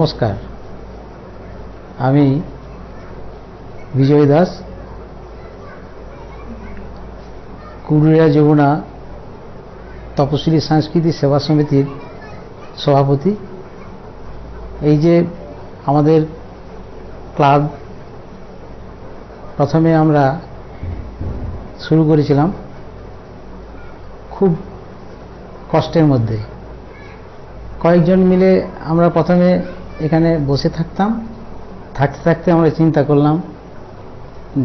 নমস্কার, আমি বিজয় দাস, কুরুলিয়া যমুনা তপশিলি সাংস্কৃতিক সেবা সমিতির সভাপতি। এই যে আমাদের ক্লাব প্রথমে আমরা শুরু করেছিলাম খুব কষ্টের মধ্যে, কয়েকজন মিলে আমরা প্রথমে এখানে বসে থাকতাম। থাকতে থাকতে আমরা চিন্তা করলাম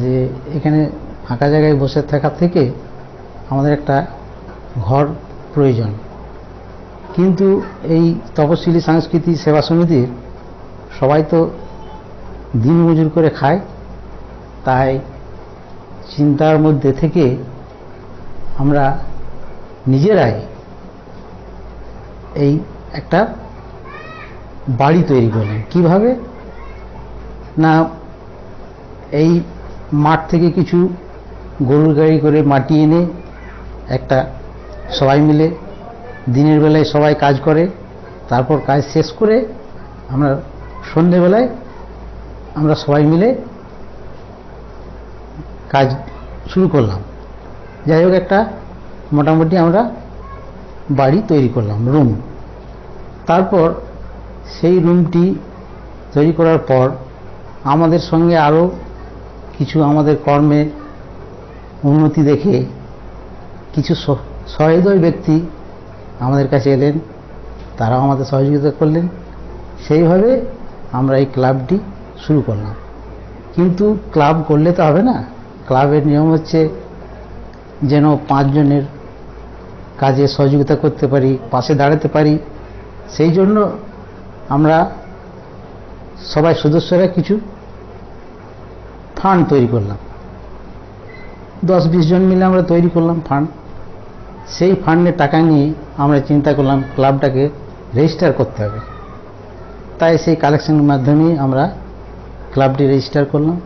যে এখানে ফাঁকা জায়গায় বসে থাকার থেকে আমাদের একটা ঘর প্রয়োজন। কিন্তু এই তপশিলি সাংস্কৃতিক সেবা সমিতির সবাই তো দিন মজুর করে খায়, তাই চিন্তার মধ্যে থেকে আমরা নিজেরাই এই একটা বাড়ি তৈরি করলেন। কিভাবে না, এই মাঠ থেকে কিছু গরুর গাড়ি করে মাটি এনে একটা সবাই মিলে দিনের বেলায় সবাই কাজ করে, তারপর কাজ শেষ করে আমরা সন্ধ্যেবেলায় আমরা সবাই মিলে কাজ শুরু করলাম। যাই হোক, একটা মোটামুটি আমরা বাড়ি তৈরি করলাম, রুম। তারপর সেই রুমটি তৈরি করার পর আমাদের সঙ্গে আরও কিছু আমাদের কর্মের উন্নতি দেখে কিছু সহৃদয় ব্যক্তি আমাদের কাছে এলেন, তারাও আমাদের সহযোগিতা করলেন। সেইভাবে আমরা এই ক্লাবটি শুরু করলাম। কিন্তু ক্লাব করলে তো হবে না, ক্লাবের নিয়ম হচ্ছে যেন 5 জনের কাজে সহযোগিতা করতে পারি, পাশে দাঁড়াতে পারি। সেই জন্য আমরা সবাই সদস্যরা কিছু ফান্ড তৈরি করলাম। 10-20 জন মিলে আমরা তৈরি করলাম ফান্ড। সেই ফান্ডের টাকা নিয়ে আমরা চিন্তা করলাম ক্লাবটাকে রেজিস্টার করতে হবে। তাই সেই কালেকশনের মাধ্যমে আমরা ক্লাবটি রেজিস্টার করলাম।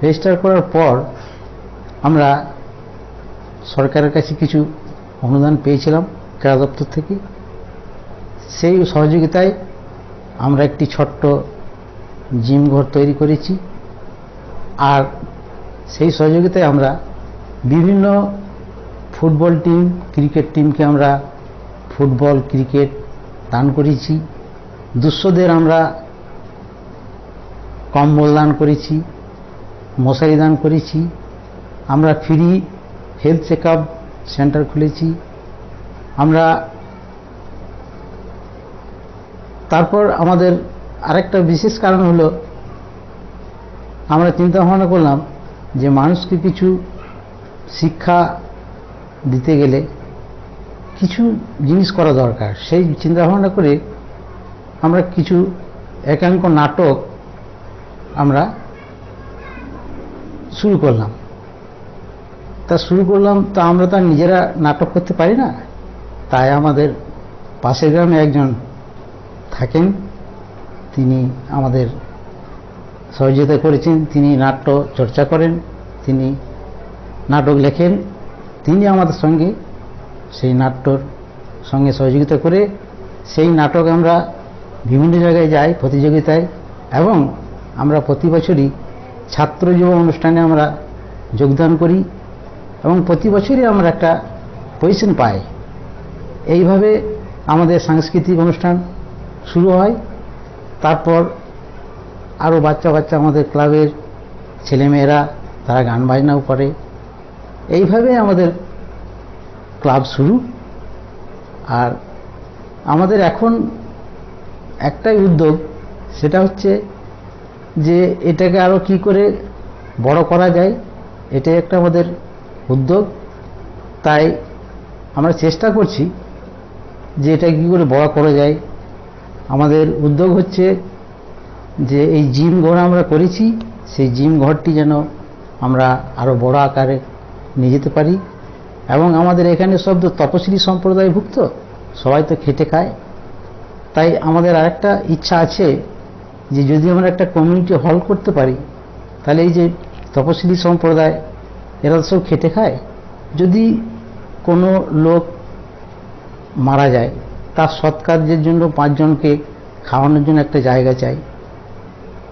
রেজিস্টার করার পর আমরা সরকারের কাছে কিছু অনুদান পেয়েছিলাম ক্রীড়া দপ্তর থেকে। সেই সহযোগিতায় আমরা একটি ছোট্ট জিম ঘর তৈরি করেছি। আর সেই সহযোগিতায় আমরা বিভিন্ন ফুটবল টিম, ক্রিকেট টিমকে আমরা ফুটবল, ক্রিকেট দান করেছি। দুঃস্থদের আমরা কম্বল দান করেছি, মশারি দান করেছি। আমরা free health check up centre খুলেছি। আমরা তারপর আমাদের আরেকটা বিশেষ কারণ হলো, আমরা চিন্তা ভাবনা করলাম যে মানুষকে কিছু শিক্ষা দিতে গেলে কিছু জিনিস করা দরকার। সেই চিন্তা ভাবনা করে আমরা কিছু একাঙ্ক নাটক আমরা শুরু করলাম। তা আমরা তো নিজেরা নাটক করতে পারি না, তাই আমাদের পাশের গ্রামে একজন থাকেন, তিনি আমাদের সহযোগিতা করেছেন। তিনি নাট্য চর্চা করেন, তিনি নাটক লেখেন। তিনি আমাদের সঙ্গে সেই নাট্যর সঙ্গে সহযোগিতা করে সেই নাটক আমরা বিভিন্ন জায়গায় যাই প্রতিযোগিতায়, এবং আমরা প্রতি বছরই ছাত্র যুব অনুষ্ঠানে আমরা যোগদান করি এবং প্রতি বছরই আমরা একটা পজিশন পাই। এইভাবে আমাদের সাংস্কৃতিক অনুষ্ঠান শুরু হয়। তারপর আরও বাচ্চা আমাদের ক্লাবের ছেলেমেয়েরা তারা গান বাজনাও করে। এইভাবে আমাদের ক্লাব শুরু। আর আমাদের এখন একটাই উদ্যোগ, সেটা হচ্ছে যে এটাকে আরও কি করে বড় করা যায়, এটাই একটা আমাদের উদ্যোগ। তাই আমরা চেষ্টা করছি যে এটা কি করে বড় করা যায়। আমাদের উদ্যোগ হচ্ছে যে এই জিম ঘর আমরা করেছি, সেই জিম ঘরটি যেন আমরা আরও বড় আকারে নিয়ে যেতে পারি। এবং আমাদের এখানে সব তো তপশিলি সম্প্রদায়ভুক্ত, সবাই তো খেটে খায়। তাই আমাদের আরেকটা ইচ্ছা আছে যে যদি আমরা একটা কমিউনিটি হল করতে পারি, তাহলে এই যে তপশিলি সম্প্রদায় এরা সব খেটে খায়, যদি কোনো লোক মারা যায় তার সৎ কার্যের জন্য 5 জনকে খাওয়ানোর জন্য একটা জায়গা চাই।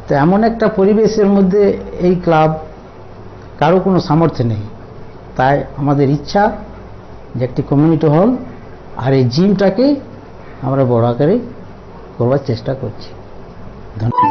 তো এমন একটা পরিবেশের মধ্যে এই ক্লাব, কারো কোনো সামর্থ্য নেই। তাই আমাদের ইচ্ছা যে একটি কমিউনিটি হল আর এই জিমটাকে আমরা বড় আকারে করবার চেষ্টা করছি। ধন্যবাদ।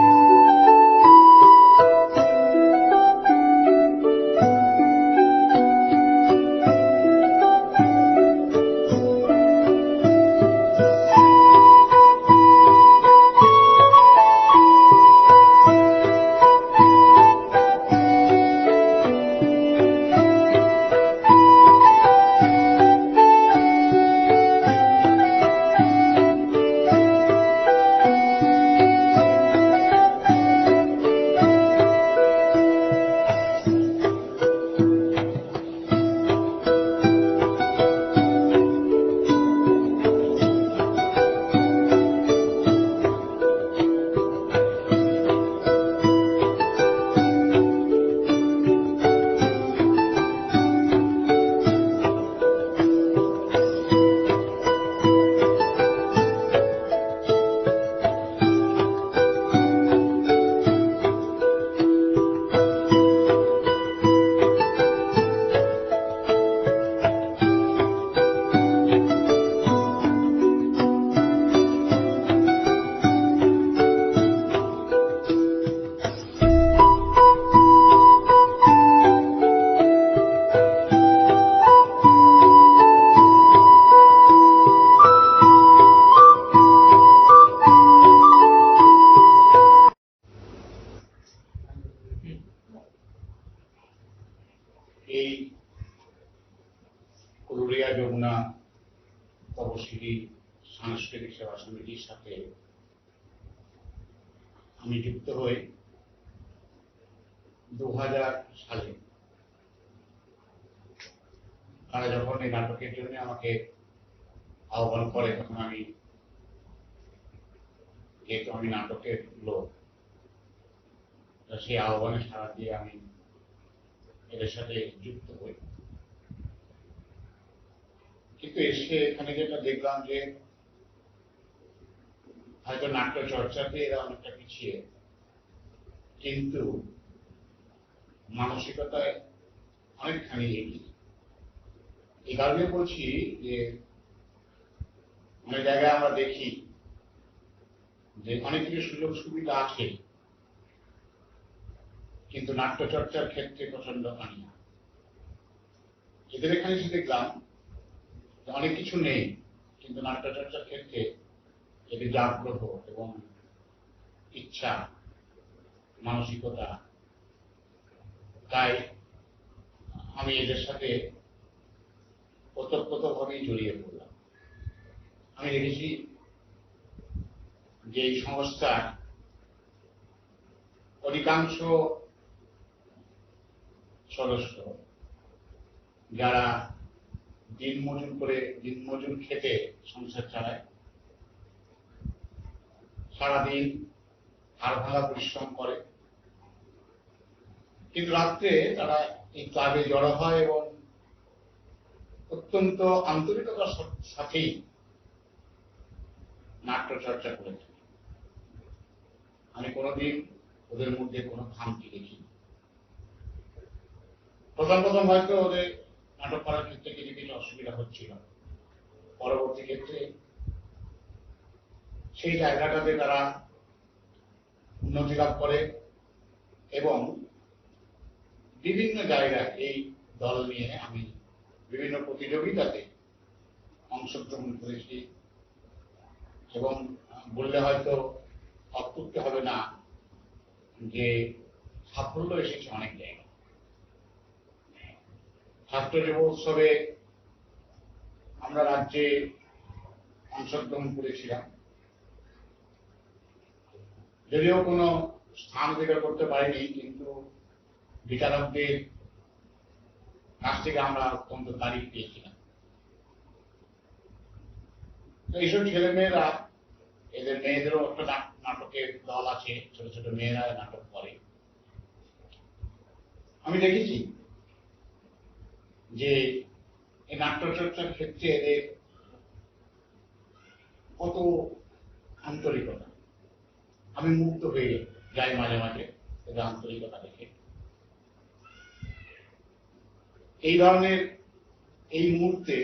এই পুরুলিয়া যমুনা তপশিলি সাংস্কৃতিক সেবা সমিতির সাথে আমি যুক্ত হই 2000 সালে। তারা যখন এই নাটকের জন্য আমাকে আহ্বান করে, তখন আমি, যেহেতু আমি নাটকের লোক, সেই আহ্বানে সাড়া দিয়ে আমি এদের সাথে যুক্ত হই। কিন্তু এসে এখানে যেটা দেখলাম যে হয়তো নাট্য চর্চাতে এরা অনেকটা পিছিয়ে, কিন্তু মানসিকতায় অনেকখানি এগিয়ে। এই কারণে বলছি যে অনেক জায়গায় আমরা দেখি যে অনেক কিছু সুযোগ সুবিধা আছে, কিন্তু নাট্য চর্চার ক্ষেত্রে প্রচন্ড হানি। এদের এখানে এসে দেখলাম অনেক কিছু নেই, কিন্তু নাট্য চর্চার ক্ষেত্রে এদের যে আগ্রহ এবং ইচ্ছা, মানসিকতা, তাই আমি এদের সাথে ওতপ্রোতভাবেই জড়িয়ে পড়লাম। আমি দেখেছি যে এই সংস্থার অধিকাংশ সদস্য যারা দিনমজুর খেতে সংসার চালায়, সারাদিন হাড় ভাঙা পরিশ্রম করে, কিন্তু রাত্রে তারা এই ক্লাবে জড়ো হয় এবং অত্যন্ত আন্তরিকতার সাথেই নাট্য চর্চা করে থাকে। আমি কোনোদিন ওদের মধ্যে কোনো খামতি দেখি। প্রথম হয়তো ওদের নাটক করার ক্ষেত্রে কিছু কিছু অসুবিধা হচ্ছিল, পরবর্তী ক্ষেত্রে সেই জায়গাটাতে তারা উন্নতি লাভ করে এবং বিভিন্ন জায়গায় এই দল নিয়ে আমি বিভিন্ন প্রতিযোগিতাতে অংশগ্রহণ করেছি এবং বললে হয়তো অত্যুক্তি হবে না যে সাফল্য এসেছে অনেক জায়গায়। ছাত্র যুব উৎসবে আমরা রাজ্যে অংশগ্রহণ করেছিলাম, যদিও কোনো স্থান অধিকার করতে পারিনি, কিন্তু বিচারকদের কাছ থেকে আমরা অত্যন্ত তারিফ পেয়েছিলাম। তো এইসব ছেলেমেয়েরা, এদের মেয়েদেরও একটা নাটকের দল আছে, ছোট ছোট মেয়েরা নাটক করে। আমি দেখেছি যে এই নাট্যচর্চার ক্ষেত্রে এদের কত আন্তরিকতা, আমি মুগ্ধ হয়ে যাই মাঝে মাঝে এদের আন্তরিকতা দেখে। এই ধরনের এই মুহূর্তে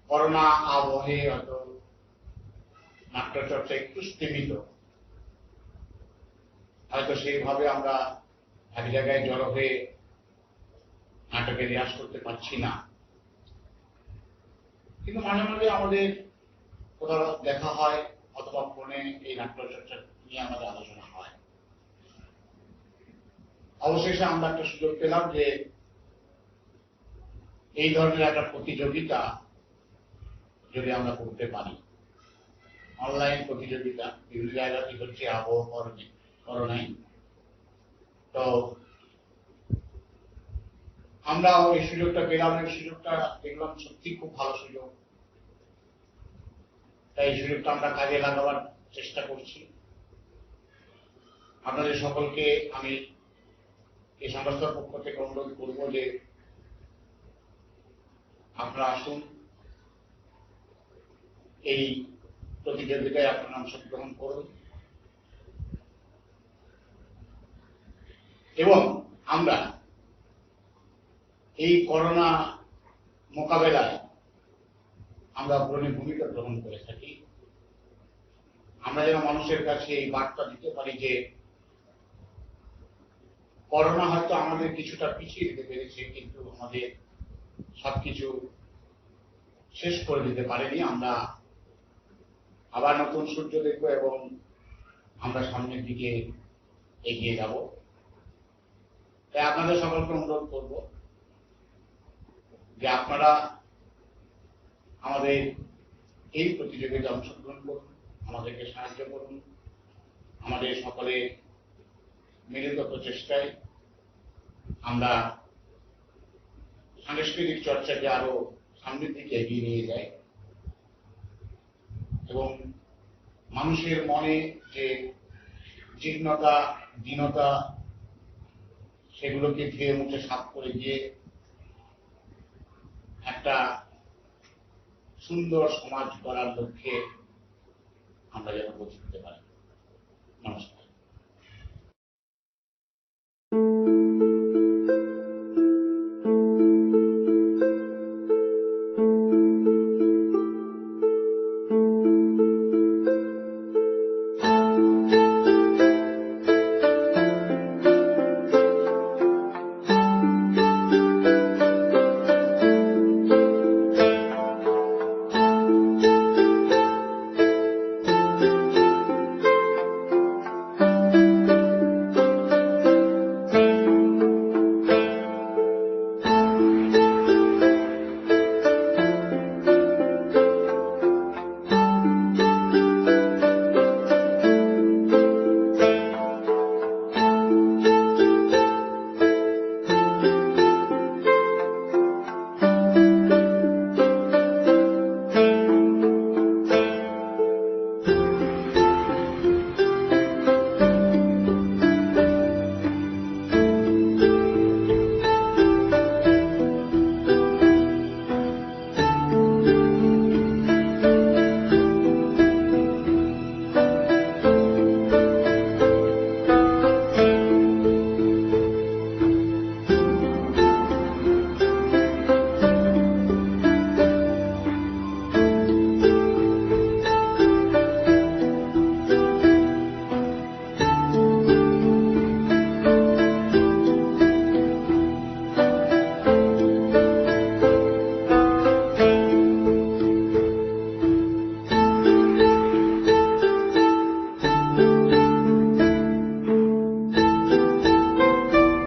করোনা আবহে হয়তো নাট্যচর্চা একটু স্তীমিত, হয়তো সেইভাবে আমরা এক জায়গায় জড়ো হয়ে নাটকের রিহার্স করতে পারছি না, কিন্তু মাঝে মাঝে আমাদের কোথাও দেখা হয় অথবা ফোনে এই নাট্যচর্চা নিয়ে আমাদের আলোচনা হয়। অবশেষে আমরা একটা সুযোগ পেলাম যে এই ধরনের একটা প্রতিযোগিতা যদি আমরা করতে পারি, অনলাইন প্রতিযোগিতা বিভিন্ন জায়গাতে হচ্ছে আবহাওয়া করোনায়, তো আমরা এই সুযোগটা পেলাম, এই সুযোগটা দেখলাম সত্যি খুব ভালো সুযোগ। তাই এই সুযোগটা আমরা কাজে লাগাবার চেষ্টা করছি। আপনাদের সকলকে আমি এই সংস্থার পক্ষ থেকে অনুরোধ করব যে আপনারা আসুন, এই প্রতিযোগিতায় আপনারা অংশগ্রহণ করুন এবং আমরা এই করোনা মোকাবেলায় আমরা অগ্রণী ভূমিকা গ্রহণ করে থাকি। আমরা যেন মানুষের কাছে এই বার্তা দিতে পারি যে করোনা হয়তো আমাদের কিছুটা পিছিয়ে দিতে পেরেছে, কিন্তু আমাদের সবকিছু শেষ করে দিতে পারেনি। আমরা আবার নতুন সূর্য দেখব এবং আমরা সামনের দিকে এগিয়ে যাব। তাই আপনাদের সকলকে অনুরোধ করব যে আপনারা আমাদের এই প্রতিযোগিতায় অংশগ্রহণ করুন, আমাদেরকে সাহায্য করুন। আমাদের সকলের মিলিত প্রচেষ্টায় আমরা সাংস্কৃতিক চর্চাকে আরো সামনের দিকে এগিয়ে নিয়ে যাই এবং মানুষের মনে যে জীর্ণতা, দীনতা, সেগুলোকে ধুয়ে মুছে সাফ করে দিয়ে একটা সুন্দর সমাজ গড়ার লক্ষ্যে আমরা যেন পৌঁছতে পারি। নমস্কার।